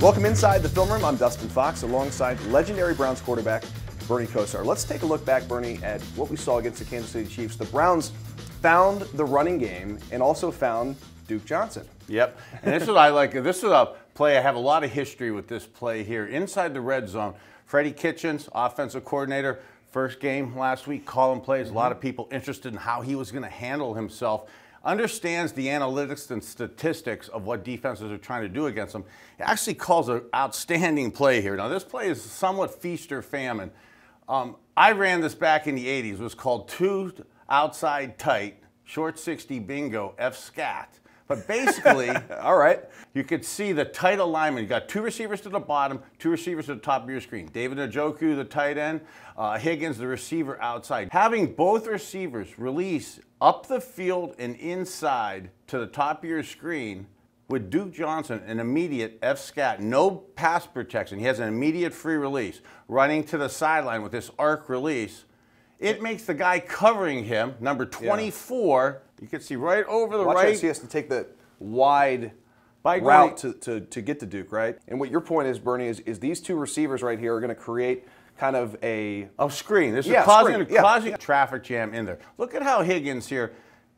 Welcome inside the film room. I'm Dustin Fox alongside legendary Browns quarterback Bernie Kosar. Let's take a look back, Bernie, at what we saw against the Kansas City Chiefs. The Browns found the running game and also found Duke Johnson. Yep, and this is what I like. This is a play. I have a lot of history with this play here. Inside the red zone, Freddie Kitchens, offensive coordinator, first game last week, calling plays. A lot of people interested in how he was going to handle himself. Understands the analytics and statistics of what defenses are trying to do against him. He actually calls an outstanding play here. Now, this play is somewhat feast or famine. I ran this back in the 80s. It was called two outside tight, short 60 bingo, F-scat. But basically, all right, you could see the tight alignment. You got two receivers to the bottom, two receivers to the top of your screen. David Njoku, the tight end, Higgins, the receiver outside. Having both receivers release up the field and inside to the top of your screen with Duke Johnson, an immediate F-scat, no pass protection. He has an immediate free release, running to the sideline with this arc release. It makes the guy covering him, number 24, you can see right over the right. He has to take the wide route to get to Duke, right? And what your point is, Bernie, is these two receivers right here are going to create kind of a screen. This is causing a traffic jam in there. Look at how Higgins here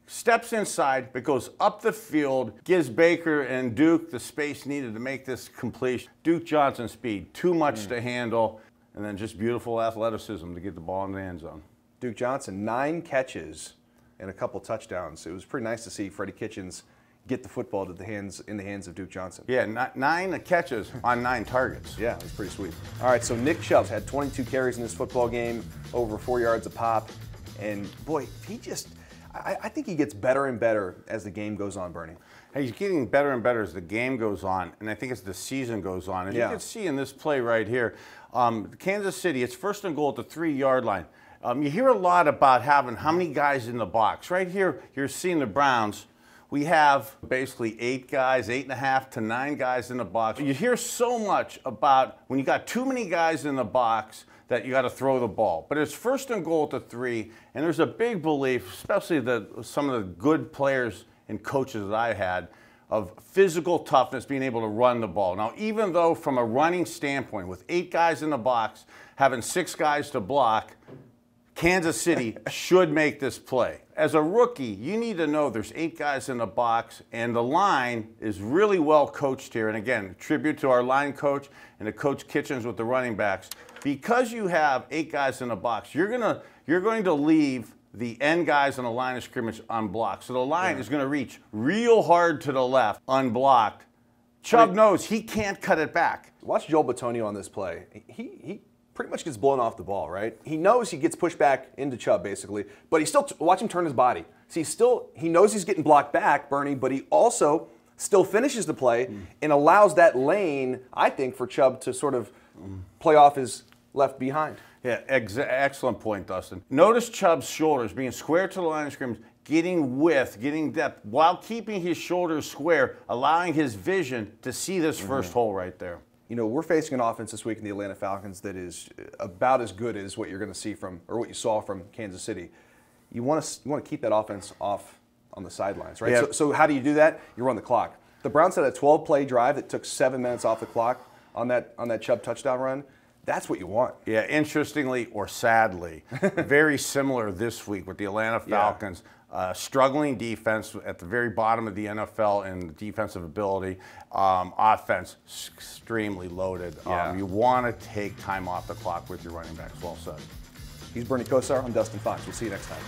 steps inside, but goes up the field, gives Baker and Duke the space needed to make this completion. Duke Johnson speed, too much to handle, and then just beautiful athleticism to get the ball in the end zone. Duke Johnson, 9 catches and a couple touchdowns. It was pretty nice to see Freddie Kitchens get the football in the hands of Duke Johnson. Yeah, 9 catches on 9 targets. Yeah, it was pretty sweet. All right, so Nick Chubb had 22 carries in this football game, over 4 yards a pop, and boy, I think he gets better and better as the game goes on, Bernie. Hey, he's getting better and better as the game goes on, and I think as the season goes on. And you can see in this play right here, Kansas City, it's first and goal at the 3-yard line. You hear a lot about having how many guys in the box. Right here, you're seeing the Browns. We have basically 8 guys, 8.5 to 9 guys in the box. You hear so much about when you got too many guys in the box that you got to throw the ball. But it's first and goal at the 3, and there's a big belief, especially some of the good players and coaches that I had, of physical toughness, being able to run the ball. Now, even though from a running standpoint, with 8 guys in the box, having 6 guys to block, Kansas City should make this play. As a rookie, you need to know there's 8 guys in the box, and the line is really well coached here. And again, tribute to our line coach and to Coach Kitchens with the running backs. Because you have 8 guys in the box, you're going to leave the end guys on the line of scrimmage unblocked. So the line is going to reach real hard to the left, unblocked. Chubb knows he can't cut it back. Watch Joel Bitonio on this play. He pretty much gets blown off the ball, right? He knows he gets pushed back into Chubb, basically, but he still, watch him turn his body. See, he knows he's getting blocked back, Bernie, but he also still finishes the play and allows that lane, I think, for Chubb to sort of play off his left behind. Yeah, excellent point, Dustin. Notice Chubb's shoulders being square to the line of scrimmage, getting width, getting depth, while keeping his shoulders square, allowing his vision to see this first hole right there. You know, we're facing an offense this week in the Atlanta Falcons that is about as good as what you're going to see from, or what you saw from Kansas City. You want to keep that offense off on the sidelines, right? Yeah. So how do you do that? You run the clock. The Browns had a 12-play drive that took 7 minutes off the clock on that Chubb touchdown run. That's what you want. Yeah, interestingly or sadly, very similar this week with the Atlanta Falcons. Struggling defense at the very bottom of the NFL in defensive ability. Offense, extremely loaded. You want to take time off the clock with your running backs. Well said. He's Bernie Kosar. I'm Dustin Fox. We'll see you next time.